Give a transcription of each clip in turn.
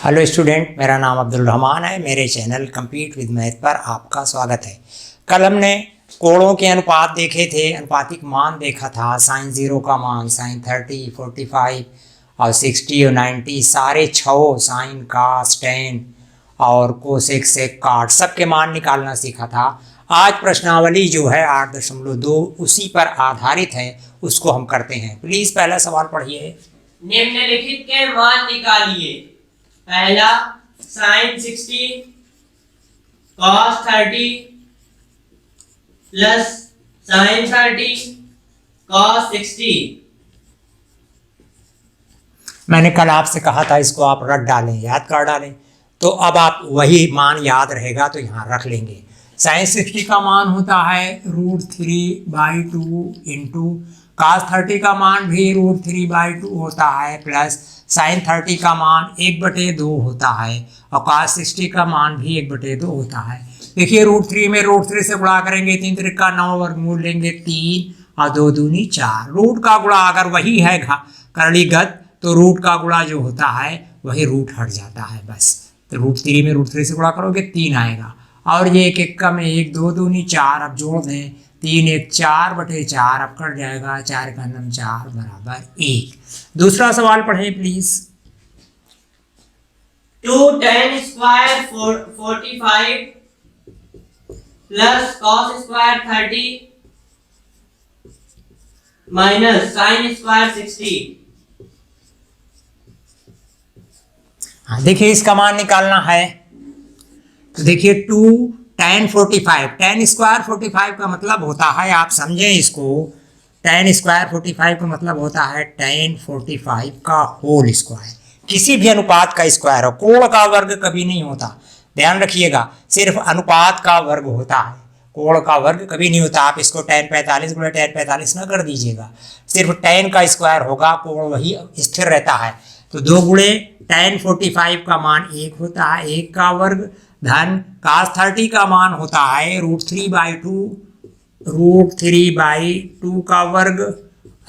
Hello student, मेरा नाम अब्दुल रहमान है। मेरे चैनल कम्पीट विद मैथ पर आपका स्वागत है। कल हमने कोणों के अनुपात देखे थे, अनुपातिक मान देखा था। साइन 0 का मान, साइन 30, 45 और 60 और 90, सारे छो साइन कास टेन और कोसेक सेक काट सबके मान निकालना सीखा था। आज प्रश्नावली जो है 8.2 उसी पर आधारित है, उसको हम करते हैं। प्लीज़ पहला सवाल पढ़िए। निम्नलिखित के मान निकालिए। पहला sine 60 cos 30 plus sine 30 cos 60। मैंने कल आपसे कहा था इसको आप रट डालें, याद कर डालें। तो अब आप वही मान याद रहेगा तो यहाँ रख लेंगे। साइन 60 का मान होता है √3/2 इंटू कास 30 का मान भी √3/2 होता है, प्लस साइन 30 का मान 1/2 होता है और कास 60 का मान भी 1/2 होता है। देखिए √3 में √3 से गुणा करेंगे, 3 त्रिक का 9, वर्गमूल लेंगे 3 और 2 दूनी 4। रूट का गुणा अगर वही है करणीगत तो रूट का गुणा जो होता है वही रूट हट जाता है बस। तो √3 में √3 से गुणा करोगे 3 आएगा और ये 1 1 का में 1, 2 दूनी 4। अब जोड़ दें 3 1 4/4, अब कट जाएगा 4 का 9 4 बराबर 1। दूसरा सवाल पढ़ें please. 2 tan square 45 plus cos square 30 minus sine square 60। हाँ, देखिए इसका मान निकालना है तो देखिए 2 tan 45, tan स्क्वायर 45 का मतलब होता है, आप समझें इसको, tan स्क्वायर 45 का मतलब होता है tan 45 का होल स्क्वायर। किसी भी अनुपात का स्क्वायर हो, कोण का वर्ग कभी नहीं होता, ध्यान रखिएगा। सिर्फ अनुपात का वर्ग होता है, कोण का वर्ग कभी नहीं होता। आप इसको tan 45 गुणा tan 45 ना कर दीजिएगा, सिर्फ tan का स्क्वायर होगा, कोण वही स्थिर रहता है। तो 2 गुणे tan 45 का मान 1 होता है, 1 का वर्ग, धन cos 30 का मान होता है √3/2 का वर्ग,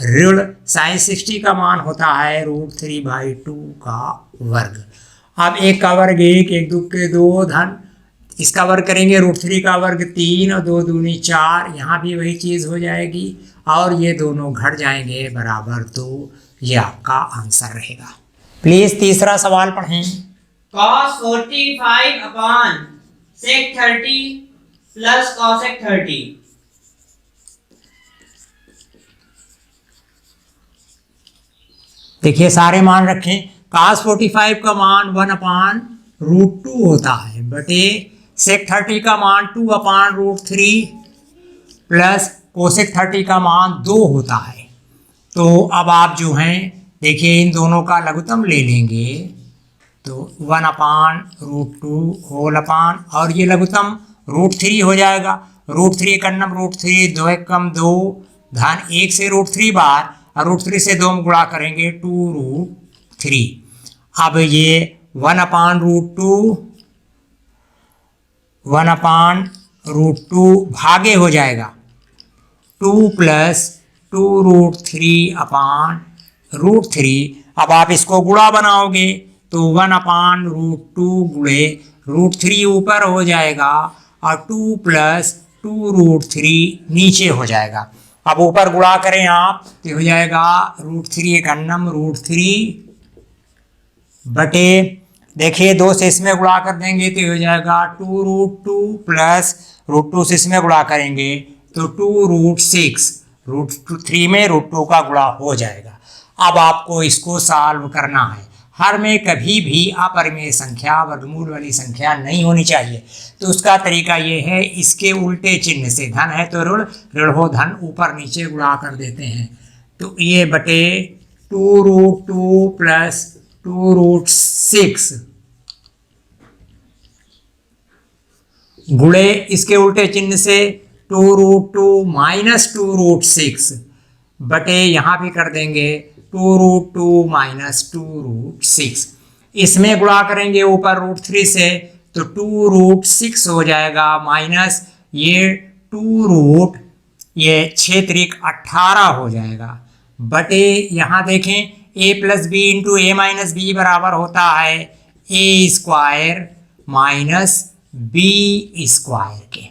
ऋण sin 60 का मान होता है √3/2 का वर्ग। अब 1 का वर्ग 1, 1 2 के 2, धन इसका वर्ग करेंगे √3 का वर्ग 3 और 2 दूनी 4, यहाँ भी वही चीज़ हो जाएगी और ये दोनों घट जाएंगे बराबर 2। ये आपका आंसर रहेगा। प्लीज तीसरा सवाल पढ़ें। cos 45 upon sec 30 plus cosec 30। देखिए सारे मान रखें। cos 45 का मान 1/√2 होता है बटे sec 30 का मान 2/√3 प्लस cosec 30 का मान 2 होता है। तो अब आप जो हैं देखिए इन दोनों का लघुत्तम ले लेंगे तो 1/√2 होल अपान, और ये लघुत्तम √3 हो जाएगा। √3 कन्नम √3, 2 1 कम 2, धन 1 से √3 बार और √3 से 2 में गुणा करेंगे 2√3। अब ये 1/√2 भागे हो जाएगा 2 + 2√3/√3। अब आप इसको गुणा बनाओगे तो 1/√2 गुणे √3 ऊपर हो जाएगा और 2 + 2√3 नीचे हो जाएगा। अब ऊपर गुणा करें आप तो हो जाएगा √3 एक अन्नम √3 बटे, देखिए 2 से इसमें गुणा कर देंगे तो हो जाएगा 2√2 प्लस √2 से इसमें गुणा करेंगे तो 2√6, √3 में √2 का गुणा हो जाएगा। अब आपको इसको सॉल्व करना है। हर में कभी भी अपरिमेय संख्या, वर्गमूल वाली संख्या नहीं होनी चाहिए। तो उसका तरीका ये है, इसके उल्टे चिन्ह से, धन है तो ऋण, ऋण हो धन, ऊपर नीचे गुणा कर देते हैं। तो ये बटे 2√2 प्लस 2√6 गुणे इसके उल्टे चिन्ह से 2√2 माइनस 2√6 बटे, यहाँ भी कर देंगे 2√2 माइनस 2√6। इसमें गुणा करेंगे ऊपर √3 से तो 2√6 हो जाएगा माइनस ये 2 ये 6 त्रिक 18 हो जाएगा बटे, यहाँ देखें a + b × a - b बराबर होता है A square minus B square के।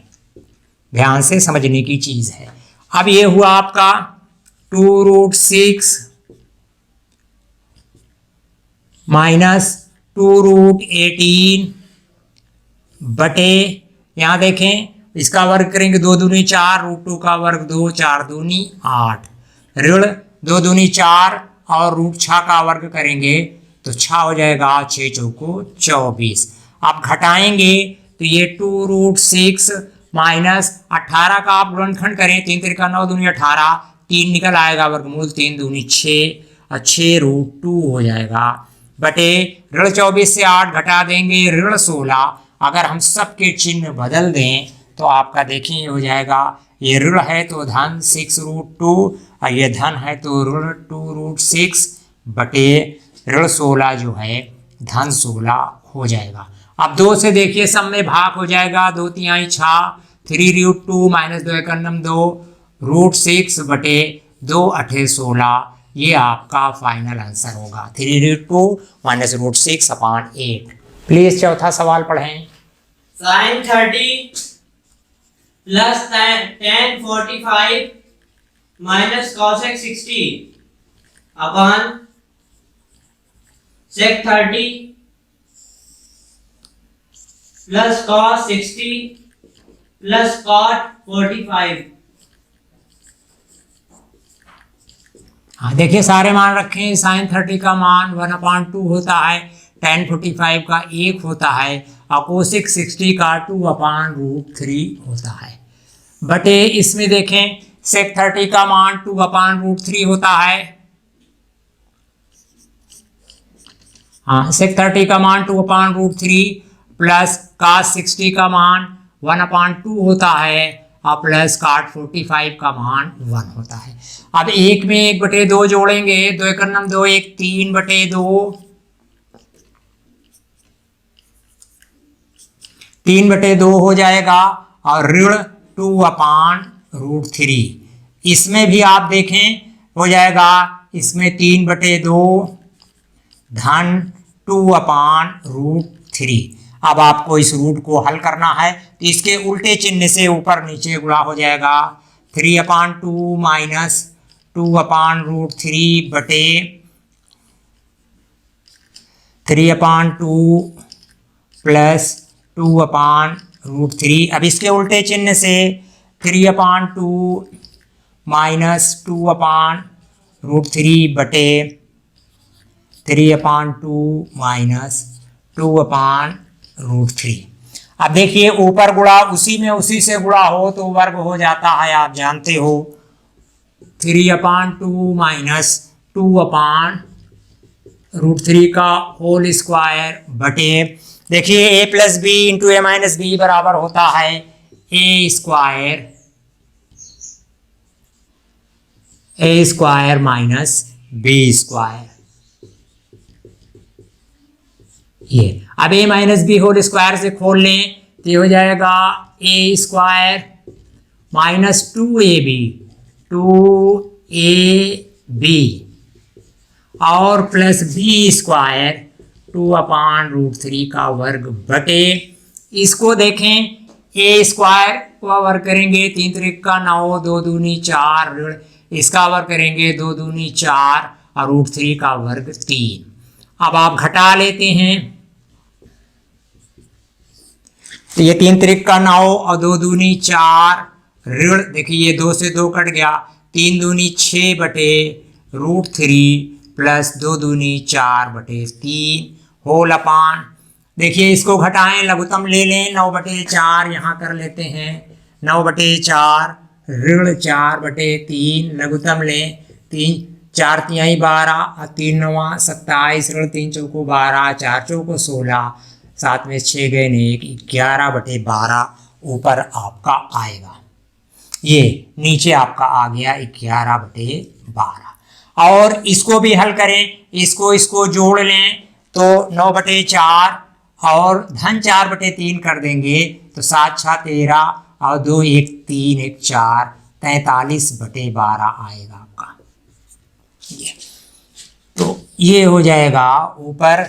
ध्यान से समझने की चीज है। अब ये हुआ आपका 2√6 माइनस 2√18 बटे, यहां देखें इसका वर्ग करेंगे 2 दूनी 4, √2 का वर्ग 2, 4 दूनी 8, ऋण 2 दूनी 4 और √6 का वर्ग करेंगे तो 6 हो जाएगा, 6 चौको 24। आप घटाएंगे तो ये 2√6 माइनस 18 का आप गुणनखंड करें, 3 3 का 9 दूनी 18, 3 निकल आएगा वर्गमूल, 3 दूनी 6 और 6√2 हो जाएगा बटे ऋण 24 से 8 घटा देंगे ऋण 16। अगर हम सबके चिन्ह बदल दें तो आपका देखिए हो जाएगा, ये ऋण है तो धन 6√2 और ये धन है तो ऋण 2√6 बटे ऋण 16 जो है धन 16 हो जाएगा। अब 2 से देखिए सब में भाग हो जाएगा, 2 तिहाई 6, 3√2 माइनस 2 एकम 2 √6 बटे 2 अठे 16, ये आपका फाइनल आंसर होगा 3√2 माइनस √6 अपॉन 8। प्लीज चौथा सवाल पढ़ें। sin 30 plus tan 45 minus cosec 60 upon sec 30 plus cos 60 plus cot 45। हाँ देखिए सारे मान रखें। साइन 30 का मान 1/2 होता है, tan 45 का 1 होता है और कोसेक 60 का 2/√3 होता है बटे इसमें देखें सेक 30 का मान 2/√3 होता है। हाँ सेक 30 का मान 2/√3 प्लस cos 60 का मान 1/2 होता है और प्लस cot 45 का मान 1 होता है। अब एक में 1/2 जोड़ेंगे, 2 एकम 2, 1 3/2, 3/2 हो जाएगा और ऋण 2/√3। इसमें भी आप देखें हो जाएगा, इसमें 3/2 धन 2/√3। अब आपको इस रूट को हल करना है तो इसके उल्टे चिन्ह से ऊपर नीचे गुणा हो जाएगा, 3/2 माइनस 2/√3 बटे 3/2 प्लस 2/√3। अब इसके उल्टे चिन्ह से 3/2 माइनस 2/√3 बटे 3/2 माइनस 2/√3। अब देखिए ऊपर गुणा उसी से गुणा हो तो वर्ग हो जाता है, आप जानते हो। 3/2 माइनस 2/√3 का होल स्क्वायर बटे, देखिए a plus B into A minus B बराबर होता है A square minus B square. ये अब a minus B whole square से खोल लें तो ये हो जाएगा a स्क्वायर माइनस 2ab और प्लस बी स्क्वायर 2/√3 का वर्ग बटे, इसको देखें a स्क्वायर का वर्ग करेंगे 3 3 का 9, 2 दूनी 4 ऋण, इसका वर्ग करेंगे 2 दूनी 4 और √3 का वर्ग 3। अब आप घटा लेते हैं तो ये 3 3 का 9 और 2 दूनी 4 ऋण, देखिए ये 2 से 2 कट गया, 3 दूनी 6 बटे √3 प्लस 2 दूनी 4 बटे 3 होल अपान, देखिए इसको घटाएं लघुत्तम ले लें 9/4 यहाँ कर लेते हैं, 9/4 ऋण 4/3 लघुत्तम लें, 3 4 तिहाई 12 और 3 9 27 ऋण 3 चौको 12 4 चौको 16 7 में 6 गए 1 11/12 ऊपर आपका आएगा। ये नीचे आपका आ गया 11/12। और इसको भी हल करें, इसको जोड़ लें तो 9/4 और धन 4/3 कर देंगे तो 7 6 13 और 2 1 3 1 4 43/12 आएगा आपका। तो ये हो जाएगा ऊपर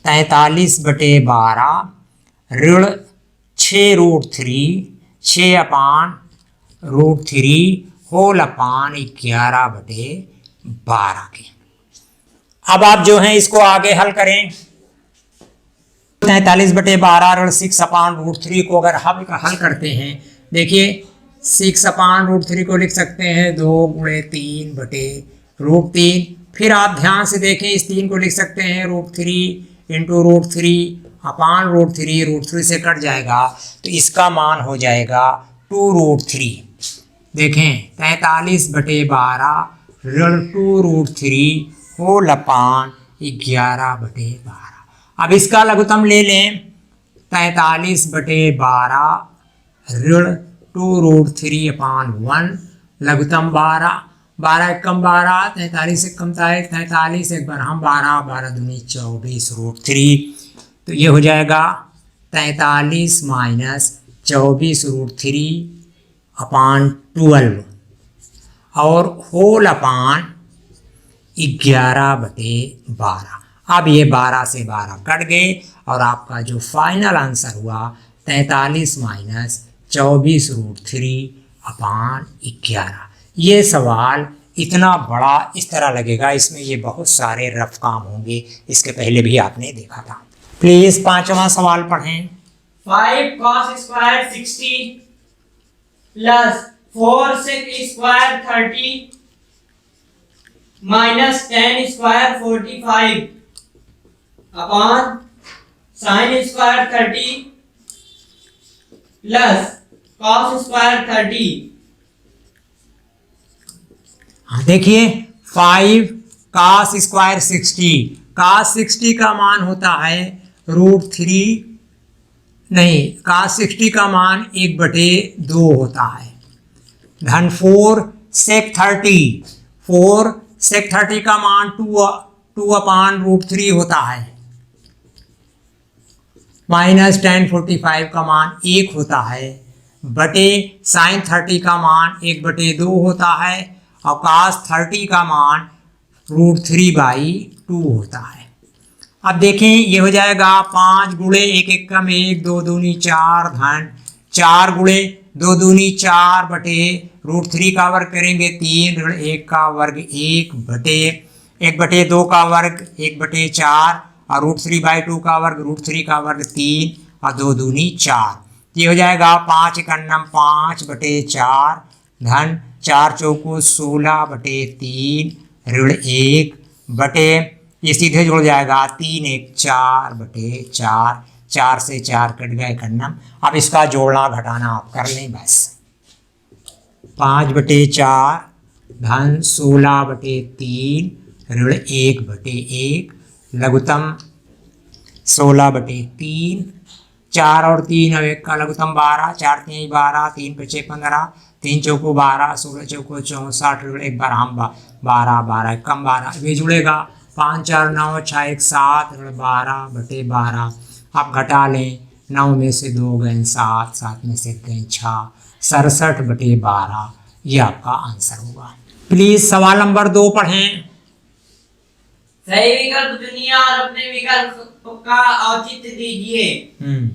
43/12 ऋण 6√3 6/√3 होल अपान 11/12 के। अब आप जो है इसको आगे हल करें। 43/12 ऋण 6/√3 को अगर हम हल करते हैं, देखिए 6/√3 को लिख सकते हैं 2 × 3/√3। फिर आप ध्यान से देखें, इस 3 को लिख सकते हैं √3 × √3/√3। √3 से कट जाएगा तो इसका मान हो जाएगा 2√3। देखें 43/12 ऋण 2√3 होल अपान 11/12। अब इसका लघुत्तम ले लें। 43/12 ऋण 2√3/1 लघुत्तम 12। 12 एकम 12, 43 एकम 43, एक बार हम 12, 12 दूनी 24√3। तो ये हो जाएगा 43 - 24√3/12 और होल अपान 11/12। अब ये 12 से 12 कट गए और आपका जो फाइनल आंसर हुआ 43 - 24√3/11। ये सवाल इतना बड़ा इस तरह लगेगा, इसमें ये बहुत सारे रफ काम होंगे, इसके पहले भी आपने देखा था। प्लीज 5वां सवाल पढ़ें। 5 cos square 60 plus 4 sec square 30 minus 10 square 45 upon sin square 30 plus cos square 30। हाँ देखिए 5 cos स्क्वायर 60, cos 60 का मान होता है √3, नहीं cos 60 का मान 1/2 होता है, धन 4 sec 30, 4 sec 30 का मान 2/√3 होता है, माइनस tan 45 का मान 1 होता है, बटे sin 30 का मान 1/2 होता है और cos 30 का मान √3/2 होता है। अब देखें ये हो जाएगा 5 × 1 एकम 1, 2 दूनी 4, धन 4 × 2 दूनी 4 बटे √3 का वर्ग करेंगे 3, ऋण 1 का वर्ग 1 बटे 1/2 का वर्ग 1/4 और √3/2 का वर्ग √3 का वर्ग 3 और 2 दूनी 4। ये हो जाएगा 5 एकम 5/4 धन 4 चौको 16/3 ऋण 1 बटे, ये सीधे जुड़ जाएगा 3 × 1 4/4, 4 से 4 कट गए कन्नम। अब इसका जोड़ना घटाना आप कर लें बस। 5/4 धन 16/3 ऋण 1/1 लघुत्तम 16/3, 4 और 3 अब एक का लघुत्तम 12, 4 3 12, 3 × 5 15, 3 चौको 12, 16 चौको 64 ऋण 1 बार हम 12, 12 कम 12 ये जुड़ेगा 5 4 9 6 1 7 ऋण 12/12। आप घटा लें, 9 में से 2 गए 7, 7 में से गए 6, 67/12 ये आपका आंसर होगा। प्लीज सवाल नंबर 2 पढ़ें। सही विकल्प चुनिए और अपने विकल्प का औचित्य दीजिए।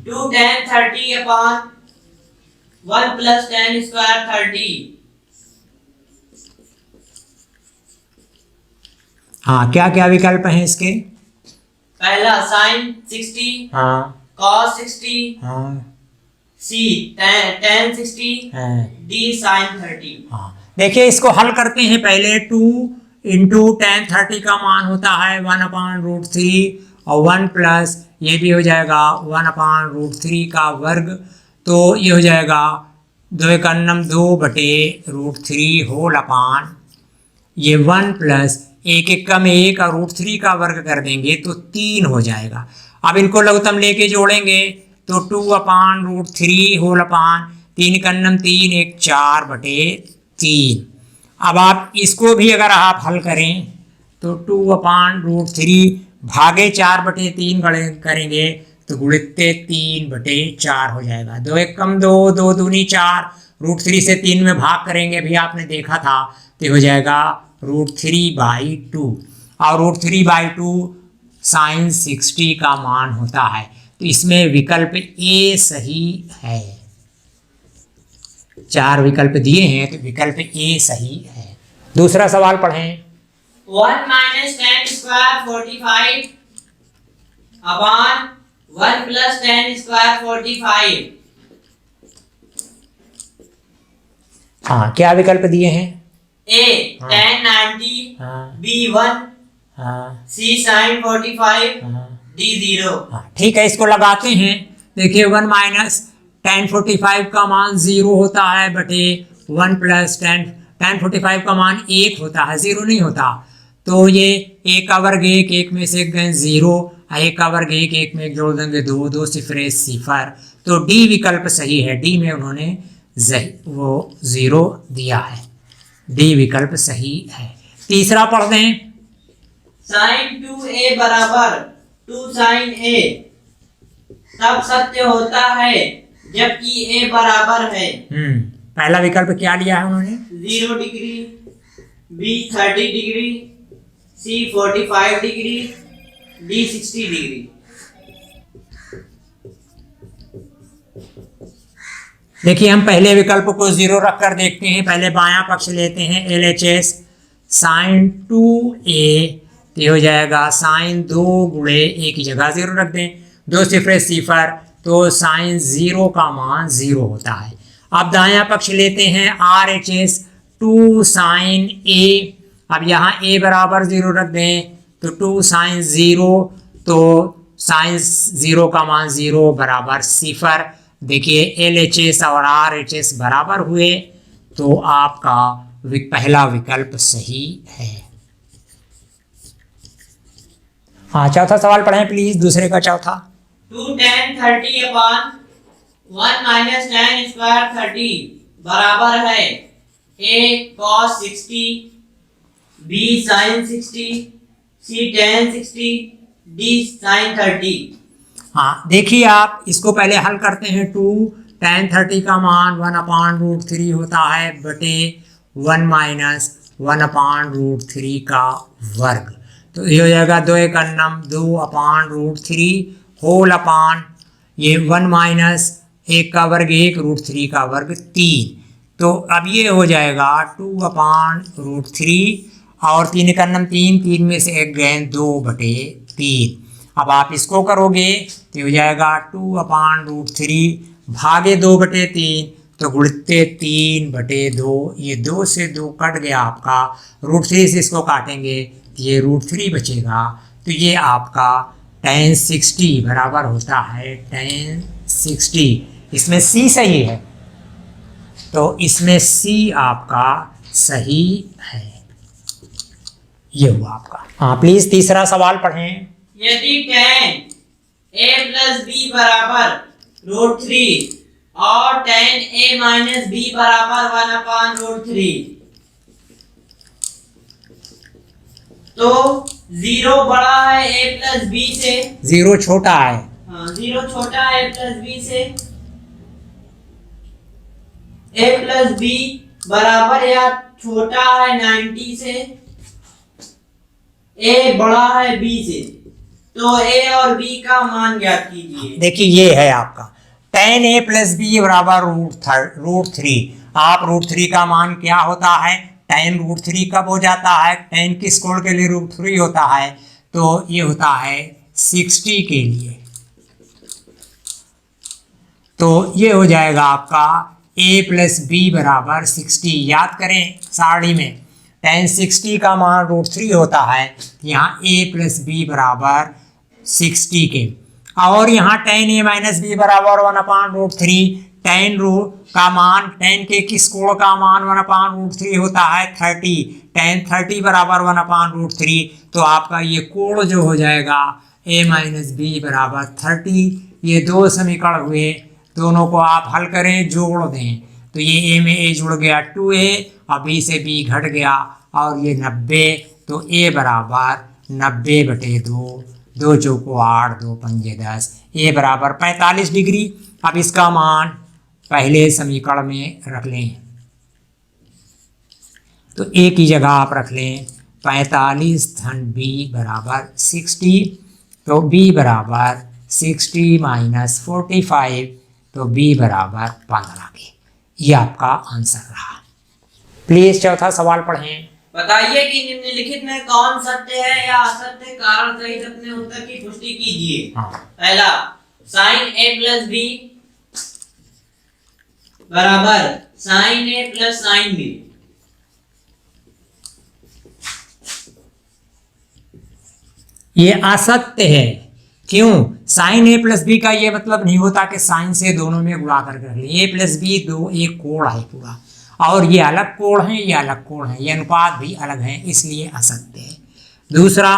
2 tan 30/1 plus tan square 30। हाँ क्या क्या विकल्प हैं इसके? पहला sin 60, हाँ cos 60, हाँ C tan 60, हाँ D sin 30। हाँ देखिए इसको हल करते हैं। पहले 2 × tan 30 का मान होता है 1/√3 और 1 प्लस ये भी हो जाएगा 1/√3 का वर्ग, तो ये हो जाएगा 2 एकम 2/√3 होल अपान ये 1 प्लस 1 एकम 1 और √3 का वर्ग कर देंगे तो 3 हो जाएगा। अब इनको लघुत्तम लेके जोड़ेंगे तो 2/√3 होल अपान 3 एकम 3 1 4/3। अब आप इसको भी अगर आप हल करें तो 2/√3 भागे 4/3 करेंगे तो गुणित 3/4 हो जाएगा। 2 एकम 2, 2 दूनी 4, √3 से 3 में भाग करेंगे भी आपने देखा था तो हो जाएगा √3/2 और √3/2 साइन 60 का मान होता है। तो इसमें विकल्प ए सही है। 4 विकल्प दिए हैं तो विकल्प ए सही है। दूसरा सवाल पढ़ें। 1 minus tan square 45 upon 1 plus tan square 45। हाँ, क्या विकल्प दिए हैं? A हाँ। tan 90, हाँ, B 1, हाँ, C sin 45, हाँ, D 0। हाँ, ठीक है, इसको लगाते हैं। देखिए 1 माइनस tan 45 का मान 0 होता है बटे 1 प्लस tan 45 का मान 1 होता है, 0 नहीं होता। तो ये 1 का वर्ग 1, 1 में से 1 गए 0, 1 का वर्ग 1, 1 में जोड़ देंगे 2, 2 सिफरे 0। तो डी विकल्प सही है। डी में उन्होंने वो 0 दिया है। डी विकल्प सही है। तीसरा पढ़ दें। sin 2a बराबर 2 sin a तब सत्य होता है जबकि a बराबर है। पहला विकल्प क्या लिया है उन्होंने? 0 degree, B 30 degree, C 45 degree, D 60 degree. देखिए हम पहले विकल्प को 0 रख कर देखते हैं। पहले बायां पक्ष लेते हैं। LHS साइन 2a ये हो जाएगा साइन 2 गुणे a की जगह 0 रख दें, 2 सिफरे 0, तो साइन 0 का मान 0 होता है। अब दायां पक्ष लेते हैं। RHS 2 साइन a, अब यहाँ a बराबर 0 रख दें तो 2 साइन 0, तो साइन 0 का मान 0 बराबर 0। देखिए LHS और RHS बराबर हुए तो आपका पहला विकल्प सही है। हाँ, चौथा सवाल पढ़ें प्लीज, दूसरे का चौथा। 2 tan 30 upon 1 minus tan square 30 बराबर है A cos 60, B sin 60, C tan 60, D sin 30। हाँ, देखिए आप इसको पहले हल करते हैं। 2 tan 30 का मान 1/√3 होता है बटे 1 माइनस 1/√3 का वर्ग। तो ये हो जाएगा 2 एक अन्नम 2/√3 होल अपान ये 1 माइनस 1 का वर्ग 1, √3 का वर्ग 3। तो अब ये हो जाएगा 2/√3 और 3 एक अन्नम 3, 3 में से 1 गए 2 बटे 3। अब आप इसको करोगे तो हो जाएगा 2/√3 भागे 2 बटे 3, तो गुणित्ते 3 बटे 2, ये 2 से 2 कट गया आपका। √3 से इसको काटेंगे तो ये √3 बचेगा। तो ये आपका tan 60 बराबर होता है tan 60। इसमें C सही है, तो इसमें C आपका सही है। ये हुआ आपका। हाँ प्लीज तीसरा सवाल पढ़ें। यदि tan a plus b बराबर √3 और tan a minus b बराबर 1/√3 तो 0 बड़ा है a plus b से। 0 छोटा है। हाँ, 0 छोटा है a plus b से। a plus b बराबर या छोटा है 90 से। a बड़ा है b से, तो a और b का मान ज्ञात कीजिए। देखिए ये है आपका tan a प्लस b बराबर √3। आप √3 का मान क्या होता है? tan √3 कब हो जाता है? tan किस कोण के लिए √3 होता है? तो ये होता है 60 के लिए। तो ये हो जाएगा आपका a प्लस b बराबर 60। याद करें सारणी में tan 60 का मान √3 होता है, यहाँ a प्लस b बराबर 60 के। और यहाँ tan a माइनस b बराबर 1/√3। tan का मान tan के किस कोण का मान 1/√3 होता है? 30। tan 30 बराबर 1/√3, तो आपका ये कोण जो हो जाएगा a माइनस b बराबर 30। ये 2 समीकरण हुए, दोनों को आप हल करें, जोड़ दें तो ये a में a जुड़ गया 2a और b से b घट गया और ये 90। तो a बराबर 90 बटे 2, 2 चौको 8, 2 पंजे 10, a बराबर 45 डिग्री। अब इसका मान पहले समीकरण में रख लें, तो a की जगह आप रख लें 45 धन b बराबर 60। तो b बराबर 60 माइनस 45, तो b बराबर 15 के। ये आपका आंसर रहा। प्लीज चौथा सवाल पढ़ें। बताइए कि निम्नलिखित में कौन सत्य है या असत्य कारण सहित अपने उत्तर की पुष्टि कीजिए। हाँ। पहला, साइन a प्लस बी बराबर sine a plus sine B. ये असत्य है। क्यों? साइन ए प्लस बी का ये मतलब नहीं होता कि साइन से दोनों में गुणा करके रख ले। ए प्लस बी दो एक कोण है पूरा, और ये अलग कोण है, ये अलग कोण है, ये अनुपात भी अलग है, इसलिए असत्य है। दूसरा,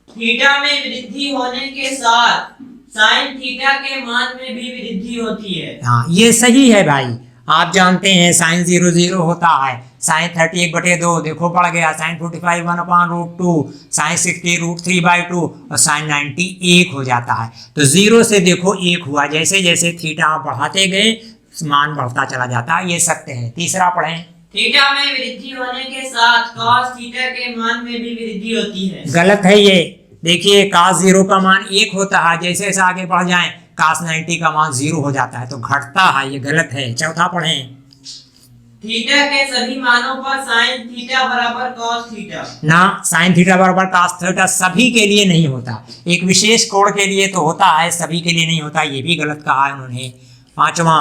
थीटा में वृद्धि होने के साथ साइन थीटा के मान में भी वृद्धि होती है। हाँ ये सही है भाई। आप जानते हैं साइन 0 0 होता है, साइन 31/2 देखो पड़ गया, साइन 45 1/√2, साइन 60 √3/2 और साइन 90 1 हो जाता है। तो 0 से देखो 1 हुआ, जैसे जैसे थीटा बढ़ाते गए मान बढ़ता चला जाता है। ये सत्य है। तीसरा पढ़ें। थीटा में वृद्धि होने के साथ कॉस थीटा के मान में भी वृद्धि होती है। गलत है ये। देखिए cos 0 का मान 1 होता है, जैसे जैसे आगे बढ़ जाएं cos 90 का मान 0 हो जाता है, तो घटता है, ये गलत है। चौथा पढ़ें। थीटा के सभी मानों पर साइन थीटा बराबर कॉस थीटा। ना, साइन थीटा बराबर cos थीटा सभी के लिए नहीं होता, एक विशेष कोण के लिए तो होता है, सभी के लिए नहीं होता। ये भी गलत कहा है उन्होंने। पांचवा,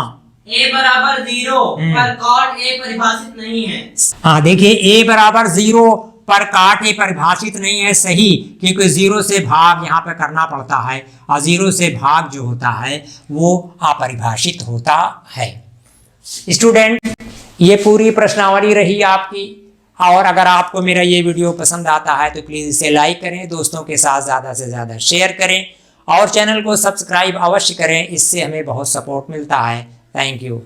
a बराबर 0 पर कॉट a परिभाषित नहीं है। हाँ देखिए a बराबर 0 पर काट ए परिभाषित नहीं है, सही, क्योंकि 0 से भाग यहाँ पे करना पड़ता है, और 0 से भाग जो होता है वो अपरिभाषित होता है। स्टूडेंट, ये पूरी प्रश्नावली रही आपकी, और अगर आपको मेरा ये वीडियो पसंद आता है तो प्लीज़ इसे लाइक करें, दोस्तों के साथ ज़्यादा से ज़्यादा शेयर करें, और चैनल को सब्सक्राइब अवश्य करें, इससे हमें बहुत सपोर्ट मिलता है। Thank you.